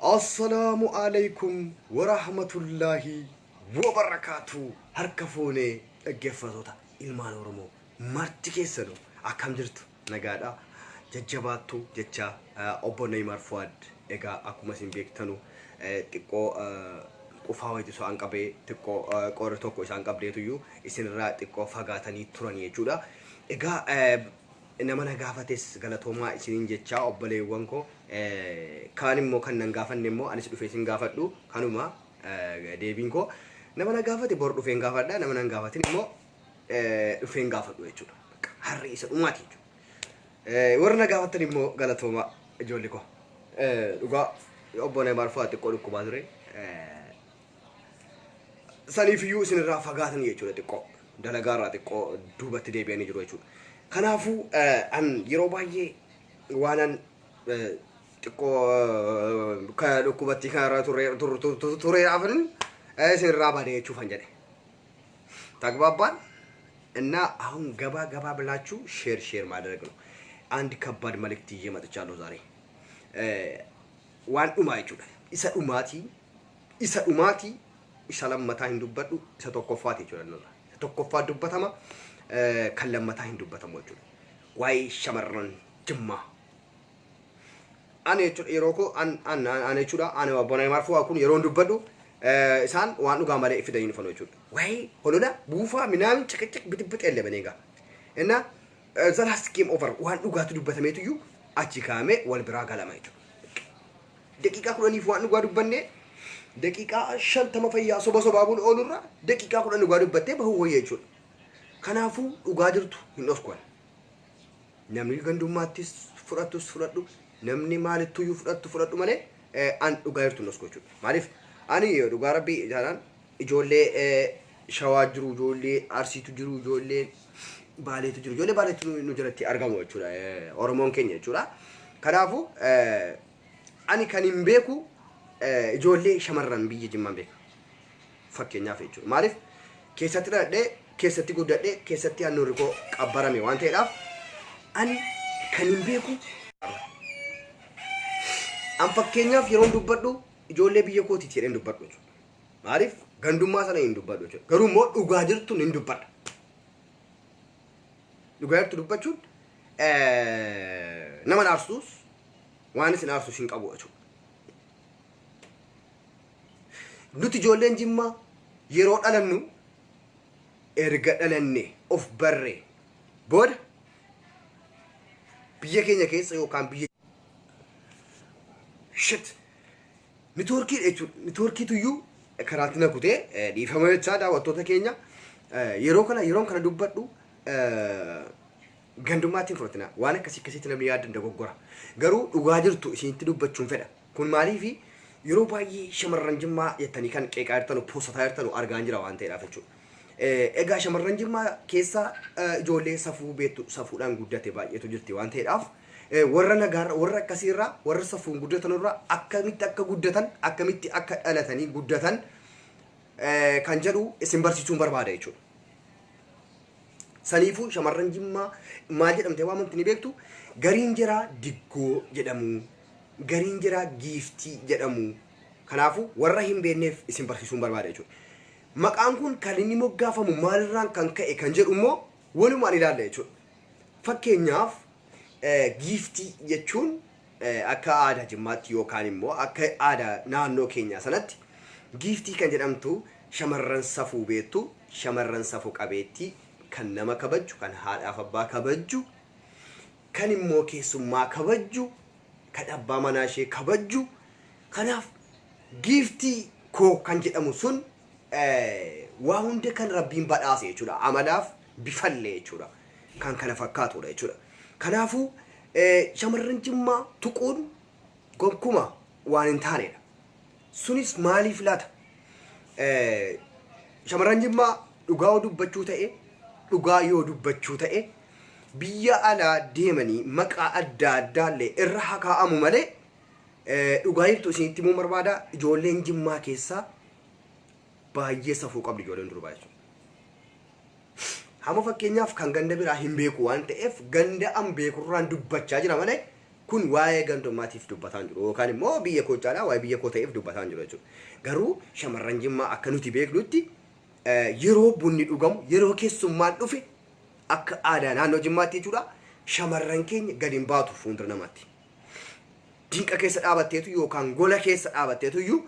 السلام عليكم ورحمة الله وبركاته. هركفوني الجفازوتا إلمان ورمو مرتكي سنو أكمل جرت نجادا ججباتو جتشا أبوني مرفوض إجا أكو مسين بيكتنو تكو وفاوي تسو أنكابي تكو كورتوكو إس أنكابي تيو إسن رات تكو فاغاتني تراني جودا إجا إنما نجافتس غلطوما إسنين جتشا أبلي وانكو كاني مو كان نجافن نمو أنا سدو فيسين جافتو كانوا ما ديبينكو نما نجافت بورد فين جافت ده نما نجافت نمو فين جافتو يجودا هرئيس أماتي ورنا جافت نمو غلطوما جوليكو لقى أبونا مرفوعات تقول لكم بادري سني فيو سن رافقاتني يجودا تقول دلقارة تقول دوبة تديبيني جرو يجودا كنافو أن يروباي وانا تقول كلكم بتيكارا توري عفن سن رابادي يشوفن جدي تقبابان إن هم جبا بلاتشو شير ما دركنو عند كبار ملك تيجي ما تجالو زاري وان أماي جودا إسا أماتي إسلام متى هندوبتو إسا توقفاتي جودا نلا توقفات دوبتما كلام متى هندوبتما موجود واي شمرن جمّا أنا يروكو أنا يشودا أنا وابونا يمارفوا أكون يرون دوبتو إنسان وانو غامرة في دين فلو يشود واي هلونا بوفا منام تك بتبت إلا بنيجا إننا زال سكيم أوفر وانو غاتو دوبتو ميتو يو أشيكامه والبراغ على ما يشود دقيقة كلوني فوانو غاتو بني دقيقة شن تما فيا صبا بقول أولورا دقيقة كلوني غاتو بتة بهو يشود كنافو وغادرتو ينوسكوان نمني غندوماتيس فراتو نمني مالتو يفراتو ماله أن وغادرتو نوسكوچو معرف أني دوغارا بي جالان جولي شواجرو جولي أرسيتو جرو جولي باليتو جرو جولي باليتو نجرتي أرغامو چورا أورمون كينيا چورا كنافو أني كانين بيكو جولي شمران بيجي جمان بيك فكينيا فيچو معرف كيساتي دي كيساتي غوددي كيساتي انوريكو قبرامي وانتي داف أني كانين بيكو أم فكينيا فيرون دوبدو ijoollee biyya kootiiti jedheen dubbadhu jechuudha. Maaliif gandummaa sana hin dubbadhu jechuudha. Garuu immoo dhugaa jirtu hin dubbadha. Dhugaa jirtu dubbachuun nama aarsuus waan isin aarsuus hin qabu jechuudha. Nuti ijoolleen Jimmaa yeroo dhalannu erga dhalannee of barree booda biyya keenya keessa yookaan biyya shit نتوركي تيو كراتنا كده دي فما تشادا وتوتا كينيا يرون كنا دوبدو غندوماتين فروتنا وانا كسي تنمي ياد ندغوغورا غرو دوغاجرتو سينتي دوبچون فدا كون مالي في يوروباي شمرن جما يتني كان قيقارتنو بوساتايرتنو ارغانجرا وانتي دافچو ايغا شمرن جما كيسا جولي صفو بيتو صفودان غودته بايتو جرتي وانتي داف warra nagar warra kasirra warra safuun guddatan irra akkamitti akka guddatan akkamitti akka dhalatanii guddatan kan jedhu isin barsiisuun barbaada jechuudha. Saniifuu shamarran Jimmaa maal jedhamte waamamti ni beektu gariin jira diggoo jedhamu gariin jira giiftii jedhamu kanaafuu warra hin beekneef isin barsiisuun barbaada jechuudha. Maqaan kun kan inni moggaafamu maalirraan kan ka'e kan jedhu immoo walumaan ilaalla jechuudha. Fakkeenyaaf giftii jechuun akka aadaa Jimmaatti yookaan immoo akka aadaa naannoo keenyaa sanatti giftii kan jedhamtu shamarran safuu beektu shamarran safuu qabeetti kan nama kabajju kan haadhaaf abbaa kabajju kan immoo keessummaa kabajju kan abbaa manaa ishee kabajju kanaaf giftii koo kan jedhamu sun waa hunda kan rabbiin badhaase jechuudha amalaaf bifallee jechuudha kan kana fakkaatudha jechuudha. Kanaafuu shamarran Jimmaa tuquun gonkuma waan hin taanedha. Sunis maaliif laata? Shamarran Jimmaa dhugaa yoo dubbachuu ta'e dhugaa yoo dubbachuu ta'e biyya alaa deemanii maqaa adda addaallee irra hakaa'amu malee dhugaa jirtu isinitti immoo barbaada ijoolleen Jimmaa keessaa baay'ee safuu qabdi ijoolleen durbaa jechuudha. Hama fakkeenyaaf kan ganda biraa hin beeku waan ta'eef ganda an beekurraan dubbachaa jira malee kun waa'ee gandummaatiif dubbataan jiru yookaan immoo biyya koo caalaa waa'ee biyya koo ta'eef dubbataan jiru jechuudha. Garuu shamarran Jimmaa akka nuti beeknutti yeroo bunni dhugamu yeroo keessummaan dhufe akka aadaa naannoo Jimmaatti jechuudha shamarran keenya gadi hin baatu fuuldura namaatti. Dinqa keessa dhaabatteetu yookaan gola keessa dhaabatteetu iyyuu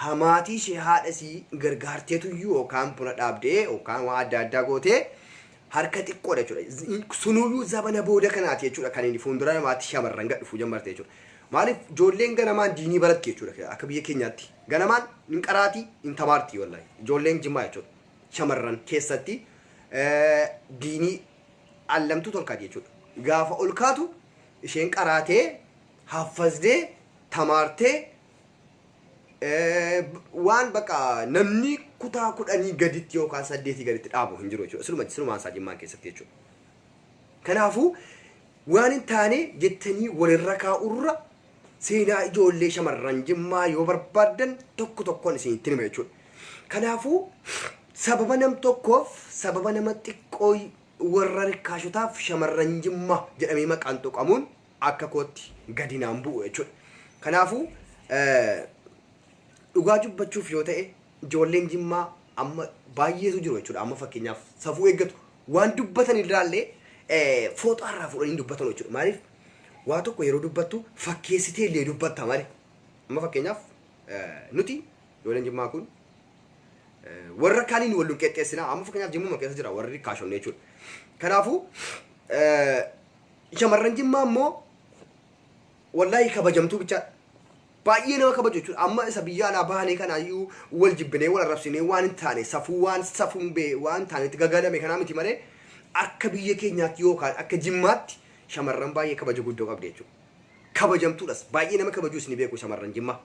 hamaatii ishee haadha isii gargaarteetu iyyuu yookaan buna dhaabdee yookaan waa adda addaa gootee harka xiqqoodha jechuudha. Sunuyyuu zabana booda kanaati jechuudha kan inni fuuldura namaatti shamarran gad dhufuu jalqabde jechuudha. Maaliif ijoolleen ganamaan diinii baratti jechuudha akka biyya keenyaatti. Ganamaan hin qaraatii hin tamaartii wallahi. Ijoolleen Jimmaa jechuudha. Shamarran keessatti diinii allamtu tolkaati jechuudha. Gaafa ol kaatu isheen qaraatee haffasdee tamaartee waan bakka namni kutaa kudhanii gaditti yookaan 8 gaditti dhaabu hin jiru jechuudha. Silumaan isaa Jimmaan keessatti jechuudha. Kanaafuu waan hin taane jettanii walirra kaa'urra seenaa ijoollee shamarran Jimmaa yoo barbaadan tokko tokkoon isinitti hima jechuudha. Kanaafuu sababa nam tokkoof sababa nama xiqqoo warra rikkaashotaaf shamarran Jimmaa jedhamee maqaan tuqamuun akka kootti gadi naan bu'u jechuudha. Kanaafuu dhugaa dubbachuuf yoo ta'e ijoolleen Jimmaa amma baay'eetu jiru jechuudha. Amma fakkeenyaaf safuu eeggatu waan dubbatan irraallee fooxaarraa fuudhanii dubbatan jechuudha. Maaliif waa tokko yeroo dubbattu fakkeessitee illee dubbatta malee. Amma fakkeenyaaf nuti ijoolleen Jimmaa kun warra kaaniin wal qixxeessinaa. Amma fakkeenyaaf Jimmuma keessa jira warri kaashonne jechuudha. Kanaafuu shamarran Jimmaa immoo wallahi kabajamtuu bicha baay'ee nama kabaju jechuudha. Amma isa biyya alaa bahanee kanaayyuu wal jibbinee wal arrabsinee waan hin taane safuu waan safuun bee waan taanetti gagalame kanaa miti malee akka biyya keenyaatti yookaan akka Jimmaatti shamarran baay'ee kabaja guddoo qabdi jechuudha. Kabajamtuudhas baay'ee nama kabaju isin beeku shamarran Jimmaa.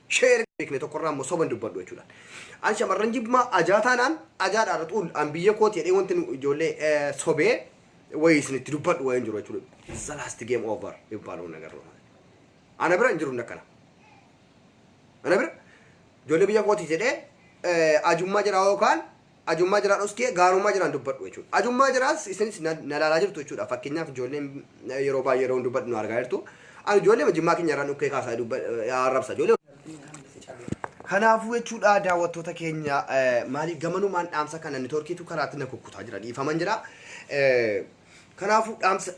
Sheer beekne tokkorraa immoo soban dubbadhu jechuudha. An shamarran Jimmaa ajaa taanaan ajaadhaan xuul an biyya kooti jedhee wanti ijoollee sobee wayii isinitti dubbadhu wayiin jiru jechuudha. It's the last game over ibbaaluun nagarru. Ana bira hin jiru nakana. Ana bira ijoollee biyya kooti jedhee ajummaa jira yookaan ajummaa jiraan oskee gaarummaa jiraan dubbadhu jechuudha. Ajummaa jiraas isinis na laalaa jirtu jechuudha. Fakkeenyaaf ijoolleen yeroo baay'ee yeroo dubbadhu nu argaa jirtu. Ani ijoollee Jimmaa keenya irraan dhukkee kaasaa arrabsa ijoollee. Kanaafuu jechuudha daawwattoota keenya maaliif gamanumaan dhaamsa kana neetwoorkiitu karaatti na kukkutaa jira dhiifaman jira. Kanaafuu dhaamsa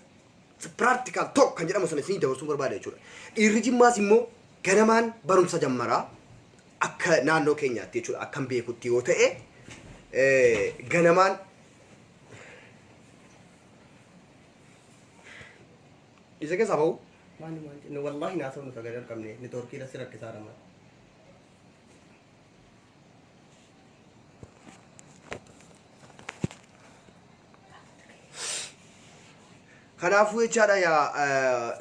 practical talk kan jedhamu sana isin dabarsuu barbaada jechuudha. Dhiirri Jimmaas immoo ganamaan barumsa jammaraa akka naannoo keenyaatti jechuudha akkam beekutti yoo ta'e ganamaan isa keessa bahu wallahi naasoo nu sagalee argamne neetwoorkii irratti rakkisaa dha. Kanaafuu jechaadha yaa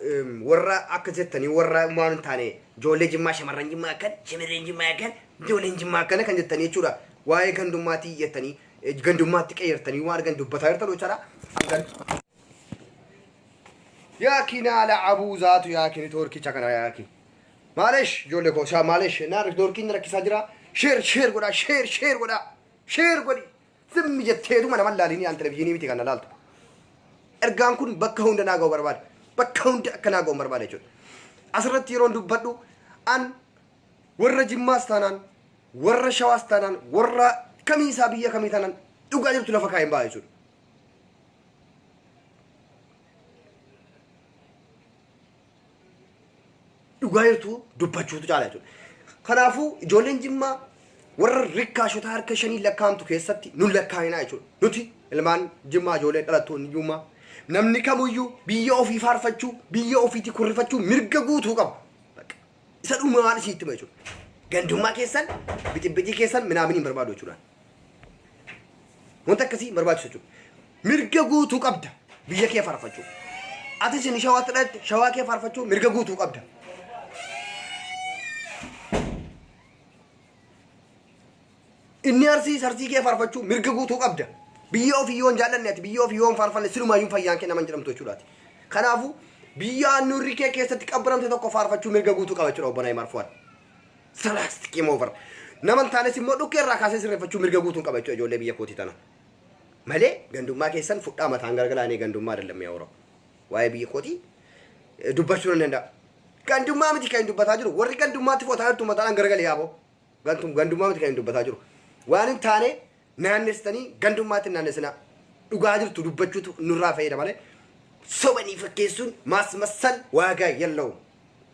warra akka jettanii warra waan hin taane ijoollee Jimmaa shamarran Jimmaa kan shamarran Jimmaa kan ijoolleen Jimmaa kana kan jettanii jechuudha. Waa'ee gandummaatti jettanii gandummaatti qeyyartanii waan argan dubbataa jirtan jechaadha. Yaakiin ala abuu zaatu yaakiin neetwoorkicha kana yaakiin. Maaleesh ijoollee koo saa maaleesh naa neetwoorkiin rakkisaa jira. Sheer godhaa sheer godhaa sheer godhi. Zimmi jetteetuma nama laalini aan televiziyoonii miti kana laaltu. Ergaan kun bakka hunda naa ga'u barbaada. Bakka hunda akka naa ga'u barbaada jechuudha. Asirratti yeroon dubbadhu an warra Jimmaas taanaan warra Shawaas taanaan warra kamiisaa biyya kamii taanaan dhugaa jirtu lafa kaa'een ba'a jechuudha. Dhugaa jirtu dubbachuutu caala jechuudha. Kanaafuu ijoolleen Jimmaa warra rikkaashota harka 5 lakkaa'amtu keessatti nun lakkaa'inaa jechuudha. Nuti ilmaan Jimmaa ijoollee dhalattoonni Jimmaa namni kamuyyuu biyya ofii faarfachuu biyya ofiitti kurrifachuu mirga guutuu qaba. Isa dhumaan isiitti hima jechuudha. Gandummaa keessan bixibitii keessan minaamin hin barbaadu jechuudha. Wanta akkasii barbaachisu jechuudha. Mirga guutuu qabda biyya kee faarfachuu. Atis inni Shawaatti dhalatte Shawaa kee faarfachuu mirga guutuu qabda. Inni Arsii kee faarfachuu mirga guutuu qabda. Biyya ofii yoon jaallanne ati biyya ofii yoon faarfanne silumaayyuu fayyaan kee naman jedhamtu jechuudhaati. Kanaafuu biyya nurri kee keessatti qabramte tokko faarfachuu mirga guutuu qaba jechuudha obbo Naayimar Fuwaad. Salaasti game over. Naman taanes immoo dhukkee irraa kaasee sirreeffachuu mirga guutuu qaba jechuudha ijoollee biyya kootii tana. Malee gandummaa keessan fudhaa mataan gargalaanee gandummaa ayyaanaa yaa Oromoo. waa'ee biyya kootii dubbachuu nan danda'a. Gandummaa miti kan dubbataa jiru warri gandummaatti footaa jirtu mataadhaan garagalee yaaboo gandummaa miti kan dubbataa jiru waan hin taane naannessitanii gandummaatti naannessinaa dhugaa jirtu dubbachuutu nurraa fayyada malee sobanii fakkeessuun maasmassal waagaa yella'u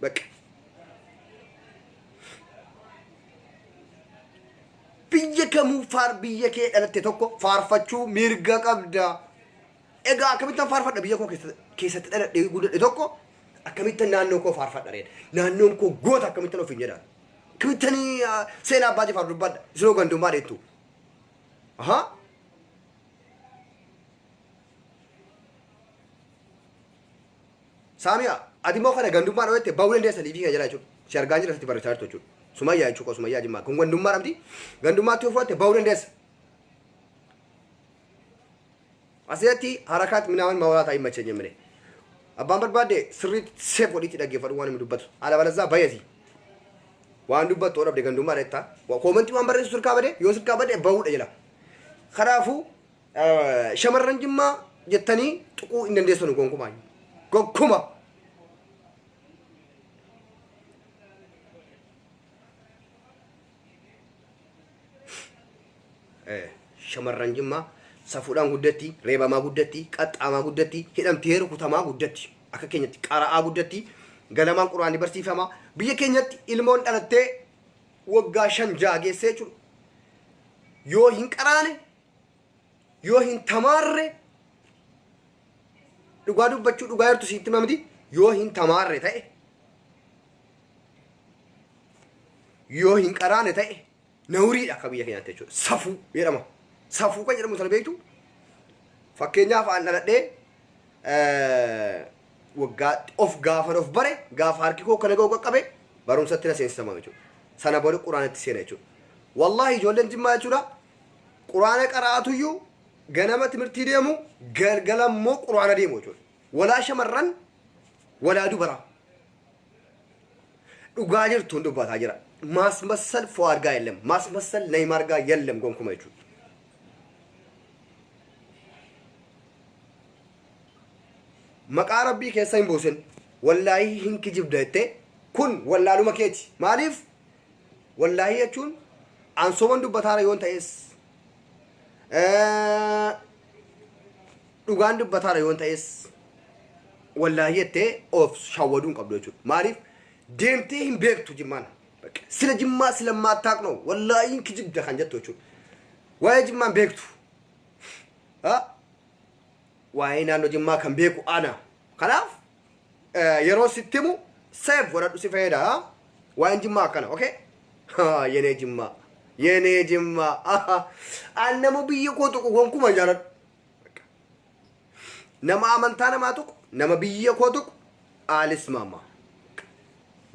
bakka. Biyya kamuu biyya kee dhalatte tokko faarfachuu mirga qabda. Egaa akkamittan faarfadha biyya koo keessatti dhaladhee guddadhe tokko akkamittan naannoo koo faarfadha reedha. Naannoon koo goota akkamittan ofiin jedhaan. Akkamittan seenaa abbaa jifaar dubbadha isinoo gandummaa dheettu. Saamiyaa ati immoo kana gandummaa dhawette bahu dandeessa liifii kana jala jechuudha. Si argaa jira sitti barreessaa jirtu jechuudha. Sumayyaa jechuudha sumayyaa jimmaa kun gandummaa dhabdi gandummaatti uffatte bahu dandeessa. Asirratti harakaat minaaman mawlaataa hin macheenye mine. Abbaan barbaade sirriitti seef walitti dhaggeeffadhu waan inni dubbatu. Alabalazaa bayeeti. Waan dubbatu dhabde gandummaa dheettaa. Koomantii waan barreessu sirkaa bade yoo sirkaa bade bahuudha jira. Kanaafuu shamarran jimmaa jettanii tuquu hin dandeessan gonkumaa. Gokkuma. Shamarran jimmaa safuudhaan guddatti, reebamaa guddatti, qaxxaamaa guddatti, hidhamtee rukutamaa guddatti, akka keenyatti qara'aa guddatti, ganamaan quraanii barsiifamaa. Biyya keenyatti ilmoon dhalattee waggaa 5 geessee jechuudha. Yoo hin qaraane, yoo hin tamaarre, dhugaa dubbachuu dhugaa jirtu sitti mamti, yoo hin tamaarre ta'e, yoo hin qaraane ta'e, nawriidha akka biyya keenyatti jechuudha. Safuu jedhama. Safuu kan jedhamu sana beektu fakkeenyaaf aan dhaladhee waggaa of bare gaafa harki koo kana ga'u qaqqabe barumsatti na seensisama jechuudha. Sana booda quraanatti seena jechuudha. Wallahi ijoolleen jimmaa jechuudha quraana qara'atuyyuu ganama timirtii deemu galgala immoo quraana deemu jechuudha. Walaa shamarran walaa dubara dhugaa jirtuun dubbataa jira. Maasmassal foo argaa yellem maasmassal nayima argaa yellem gonkuma jechuudha. Maqaa rabbii keessa hin buusin wallaahi hin kijibda jettee kun wallaaluma keeti maaliif wallaahi jechuun ansoman dubbataara yoon ta'es dhugaan dubbataara yoon ta'es wallaahi jettee of shawwaduun qabdu jechuudha. Maaliif deemtee hin beektu jimmaan sila jimmaa sila maattaaqno wallaahi hin kijibda kan jettu jechuudha. Waa'ee jimmaan beektu waa'ee naannoo jimmaa kan beeku ana. Kanaaf yeroo sitti himu seef godhadhu si fayyada. Waa'een jimmaa akkana okay? Yenee jimmaa yenee jimmaa an nama biyya koo tuqu gonkuma jaaladhu. Nama amantaa namaa tuqu nama biyya koo tuqu aalis maama.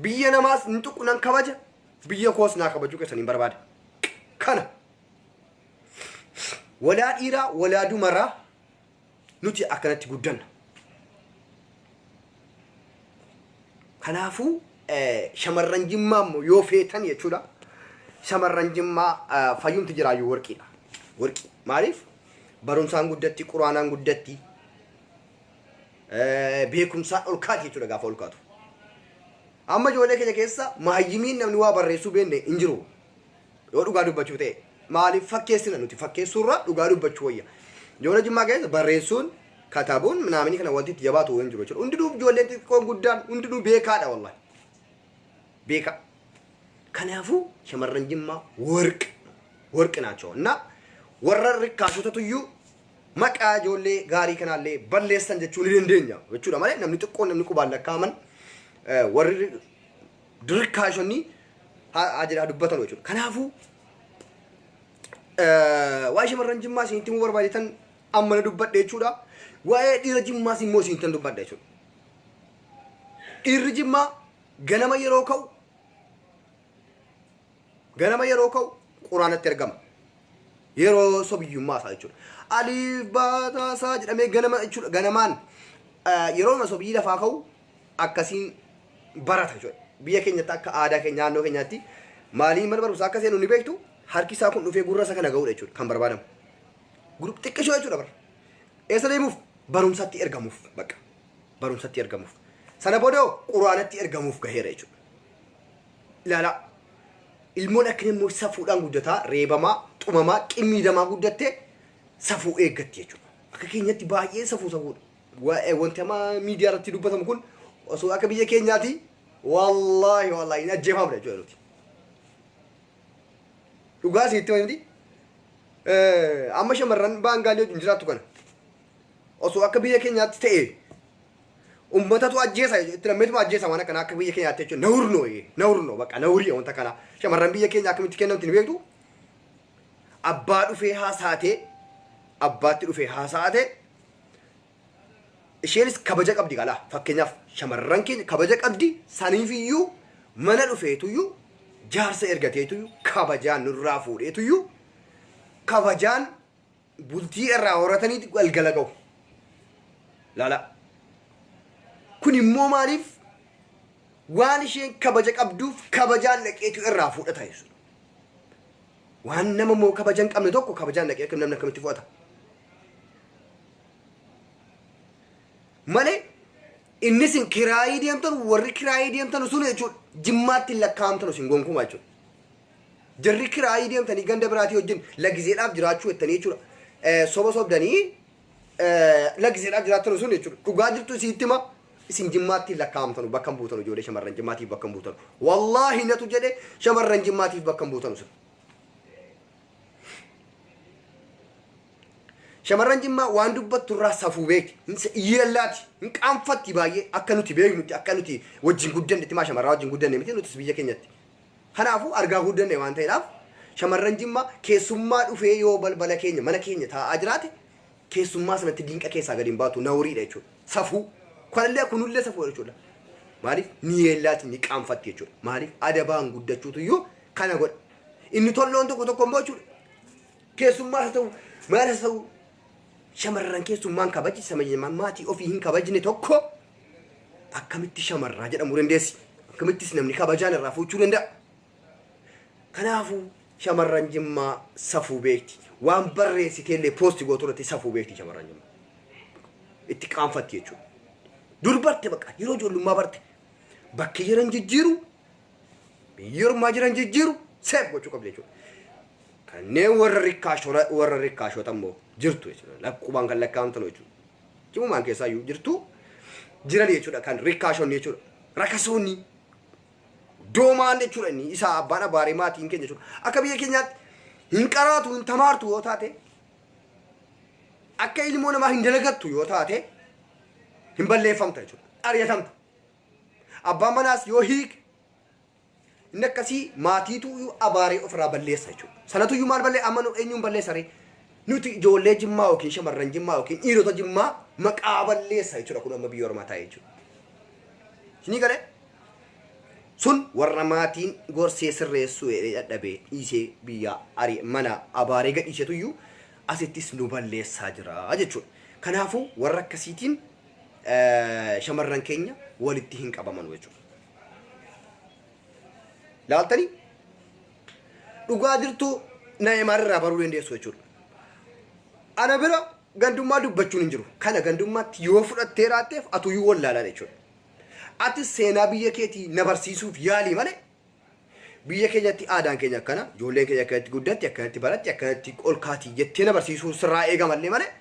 Biyya namaas hin tuqu nan kabaja biyya koos naa kabajuu keessan hin barbaada. Kana walaa dhiiraa walaa dumaraa nuti akkanatti guddanna. Kanaafuu shamarran jimmaa yoo feetan jechuudha. Shamarran jimmaa fayyumti jiraayyuu warqiidha. Warqii maaliif barumsaan guddatti quraanaan guddatti beekumsaan ol kaati jechuudha gaafa ol kaatu. Amma ijoollee keenya keessa maayyimiin namni waa barreessuu beenne hin jiru. Yoo dhugaa dubbachuu ta'e maaliif fakkeessina nuti fakkeessuurra dhugaa dubbachuu wayya. Ijoollee jimmaa keessa barreessuun katabuun naamni kana wanti itti jabaatu hin jiru jechuudha. Hundinuu ijoolleen xixiqqoon guddaan hundinuu beekaadha wallahi. Beeka. Kanaafuu shamarran jimmaa warqi naachoo. Na warra rikkaasotatuyyuu maqaa ijoollee gaarii kanaallee balleessan jechuu ni dandeenya jechuudha malee namni xiqqoon namni qubaan lakkaaman warri dirikkaashonni ajira dubbatan jechuudha. Kanaafuu waa'ee shamarran jimmaa isinitti himuu barbaadetan amma na dubbadhe jechuudha. Waa'ee dhiira jimmaas immoo isinitti dubbadhe jechuudha. Dhiirri jimmaa ganama yeroo ka'u quraanatti argama. Yeroo sobiyyummaa isaa jechuudha. Aliif baataasaa jedhamee ganama jechuudha. Ganamaan yeroo sobiyyii lafaa ka'u akkasiin barata jechuudha. Biyya keenyatti akka aadaa keenya naannoo keenyaatti maaliin mana barumsaa akka seenu ni beektu harki isaa kun dhufee gurra isa kana ga'uudha jechuudha kan barbaadamu. Xiqqishoo jechuudha bara. Eessa deemuuf barumsatti ergamuuf bakka. barumsatti ergamuuf. Sana booda quraanatti ergamuuf gaheera jechuudha. Ilaala ilmoon akka immoo safuudhaan guddataa reebamaa xumamaa qimmiidamaa guddattee safuu eeggatti jechuudha. Akka keenyatti baay'ee safuudha. Wanti amma miidiyaa irratti dubbatamu kun osoo akka biyya keenyaati wallaahi hin ajjeefamne jechuudha nuti. Dhugaa sitti wanti amma shamarran baangaalee wajjin jiraattu kana osoo akka biyya keenyaatti ta'e ummatatu ajjeesa itti lammeetuma ajjeesa waan akkana akka biyya keenyaatti jechuudha. Nawurnoo bakka nawrii wanta kana shamarran biyya keenya akkamitti kennamti ni beektu. Abbaa dhufee haasaatee abbaatti dhufee haasaatee isheenis kabaja qabdi qala. Fakkeenyaaf shamarran keenya kabaja qabdi saniifiyyuu mana dhufeetuyyuu jaarsa ergateetuyyuu kabajaan nurraa fuudheetuyyuu kabajaan bultii irraa horataniiti galgala ga'u. Laala. Kun immoo maaliif waan isheen kabaja qabduuf kabajaan dhaqeetu irraa fudhata jechuudha. Waan nama moo kabajan qabne tokko kabajaan dhaqee akka namni akkamitti fudhata. Malee innis kiraayii deemtan warri kiraayii deemtan sun jechuudha jimmaatti lakkaa'amtan sun gonkumaa jechuudha. Jarri kiraayii deemtanii ganda biraatii wajjin lagizeedhaaf jiraachuu jettanii jechuudha. Soba sobdanii lagizeedhaaf jiraatan sun jechuudha. Dhugaa jirtu isiitti ma isin jimmaatti lakkaa'amtan bakka buutan ijoollee shamarran jimmaatiif bakka buutan. Wallaahi natu jedhe shamarran jimmaatiif bakka buutan sun. Shamarran jimmaa waan dubbattu irraa safuu beekti. Yeellaati. Hin qaanfatti baay'ee akka nuti beeknutti akka nuti wajjin guddanne itti maa shamarraa wajjin guddanne miti nutis biyya keenyatti. Kanaafuu argaa guddanne waan ta'eedhaaf shamarran jimmaa keessummaa dhufee yoo balbala keenya mana keenya taa'aa jiraate keessummaa sanatti dinqa keessaa gadi hin baatu nawriidha jechuudha. Safuu. Kunillee safuu jechuudha. Maaliif ni yeellaati ni qaanfatti jechuudha. Maaliif adabaan guddachuutu iyyuu kana godha. Inni tolloon tokko tokko immoo jechuudha. Keessummaa haa ta'u maal haa ta'u shamarran keessummaan kabaji samayyamaan maatii ofii hin kabajne tokko akkamitti shamarraa jedhamuu dandeessi. Akkamittis namni kabajaan irraa fuuchuu danda'a. Kanaafuu shamarran jimmaa safuu beekti. Waan barreessiteellee poosti gootu irratti safuu beekti shamarran jimmaa. Itti qaanfatti jechuudha. Dur barte baqa yeroo ijoollummaa barte bakki jiran jijjiiru yerummaa jiran jijjiiru seef gochuu qabdi jechuudha. Kanneen warra rikkaashota immoo jirtu jechuudha. Lakkuubaan kan lakkaa'amtan jechuudha. Cimumaan keessaa iyyuu jirtu jiran jechuudha kan rikkaashonni jechuudha. Rakasoonni doomaan jechuudha inni isaa abbaan abaaree maatiin keenya jechuudha. Akka biyya keenyaatti hin qaraatu hin tamaartu yoo taate akka ilmoo namaa hin dalagattu yoo taate hin balleeffamta jechuudha. Ariyatamta. Abbaan manaas yoo hiike inni akkasii maatiitu abaaree ofirraa balleessa jechuudha. Sanatu iyyuu maal ballee amma eenyuun balleessa ree? Nuti ijoollee jimmaa yookiin shamarran jimmaa yookiin dhiirota jimmaa maqaa balleessa jechuudha kun amma biyya ormaa taa'ee jechuudha. Isinii galee sun warra maatiin gorsee sirreessuu dadhabee dhiisee biyya mana abaaree gadhiisetu iyyuu asittis nu balleessaa jira jechuudha. Kanaafuu warra akkasiitiin shamarran keenya walitti hin qabaman jechuudha. Laaltanii dhugaa jirtu Neeymaar irraa baruu dandeessu jechuudha. Ana bira gandummaa dubbachuun hin jiru. Kana gandummaatti yoo fudhattee raatteef atuyyuu wallaalaa jechuudha. Ati seenaa biyya keetii na barsiisuuf yaalii malee biyya keenyatti aadaan keenya akkana ijoolleen keenya akkanatti guddatti akkanatti baratti akkanatti ol kaatii jettee na barsiisuu sirraa eegamallee malee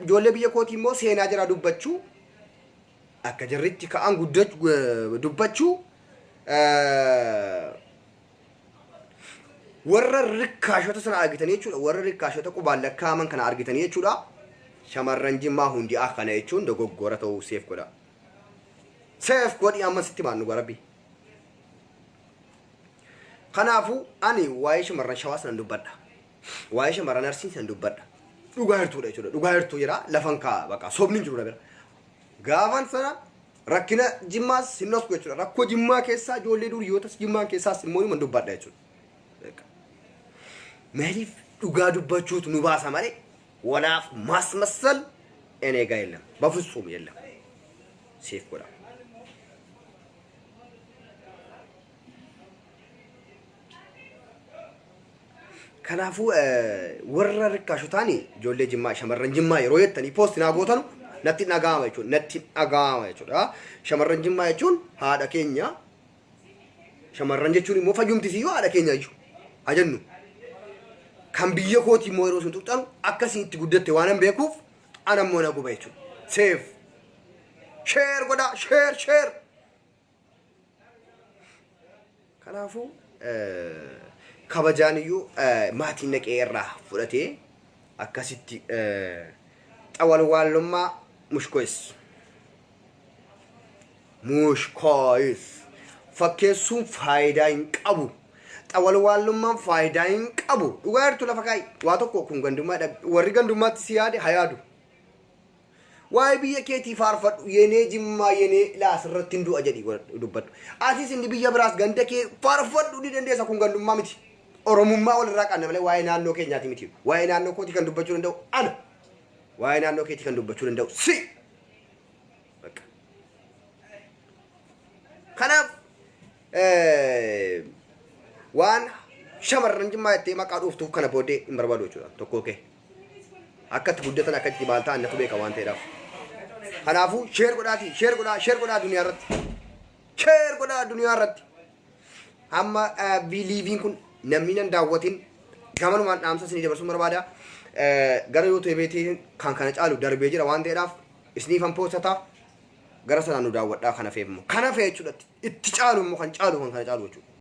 ijoollee biyya kootii immoo seenaa jira dubbachuu akka jarritti ka'an dubbachuu warra rikkaashota sana argitanii jechuudha. Warra rikkaashota qubaan lakkaa'aman kana argitanii jechuudha. Shamarran jimmaa hundi akkana jechuun dogoggora ta'uu seef godha. Seef godhi amma sitti maannu garabbi. Kanaafuu ani waa'ee shamarran shawaa sana dubbadha. Waa'ee shamarran arsii sana dubbadha. Dhugaa hirtuudha jechuudha. Dhugaa hirtuu jira lafan kaa baqa sobni jiru dabira. Gaafan sana rakkina jimmaas hin dhosku jechuudha. Rakkoo jimmaa keessaa ijoollee duriyootas jimmaa keessaas immoo himan dubbadha jechuudha. Maaliif dhugaa dubbachuutu nu baasa malee walaaf maasmassal እኔ ጋር የለም በፍጹም የለም ሴፍ ጎዳ ከናፉ ወረር ካሹታኒ ጆሌ ጅማ ሸመረን ጅማ የሮየተኒ ፖስት ናጎተኑ natti dhaga'ama jechuudha. Natti dhaga'ama jechuudha. Shamarran Jimmaa jechuun haadha keenya. Shamarran jechuun immoo fayyumtisiyyuu haadha keenya jechuudha. Ajannu. Kan biyya kooti immoo yeroo sun tuqxanu akkasiin itti guddatte waan hin beekuuf ana immoo na guba jechuudha. Seef. Share godhaa. Share. Kanaafuu kabajaan iyyuu maatiin naqee irraa fudhatee akkasitti xawalwaalummaa mushkois fakkeessuun faayidaa hin qabu. Xawalwaalummaan faayidaa hin qabu. Dhugaa jirtu lafa kaa'i. Waa tokko kun gandummaa warri gandummaatti si yaade hayaadu. Waa'ee biyya keetii faarfadhu yenee Jimmaa yenee laasirratti hin du'a jedhi dubbadhu. Atis inni biyya biraas ganda kee faarfadhu ni dandeessa kun gandummaa miti. Oromummaa walirraa qabna malee waa'ee naannoo keenyaati miti. Waa'ee naannoo kooti kan dubbachuu danda'u ana. Waa'ee naannoo keetii kan dubbachuu danda'u si. Kanaaf waan shamarran Jimmaa itti maqaa dhuuftuuf kana booddee hin barbaadu jechuudha. Tokkoo kee. Akkatti guddatan akkatti baaltaa annatu beeka waan ta'eedhaaf. Kanaafuu share godhaa duniyaa irratti. Share godhaa duniyaa irratti. Amma biliiviin kun namni nan daawwatin gamanumaan dhaamsa isinii dabarsuu barbaada. Gara yoo ta'e beetii kan kana caalu darbee jira waan ta'eedhaaf isiniifan poostataa gara sanaan nu daawwadhaa kana fe'emmoo. Kana fe'e jechuudha. Itti caalu immoo kan caalu kan kana caalu jechuudha.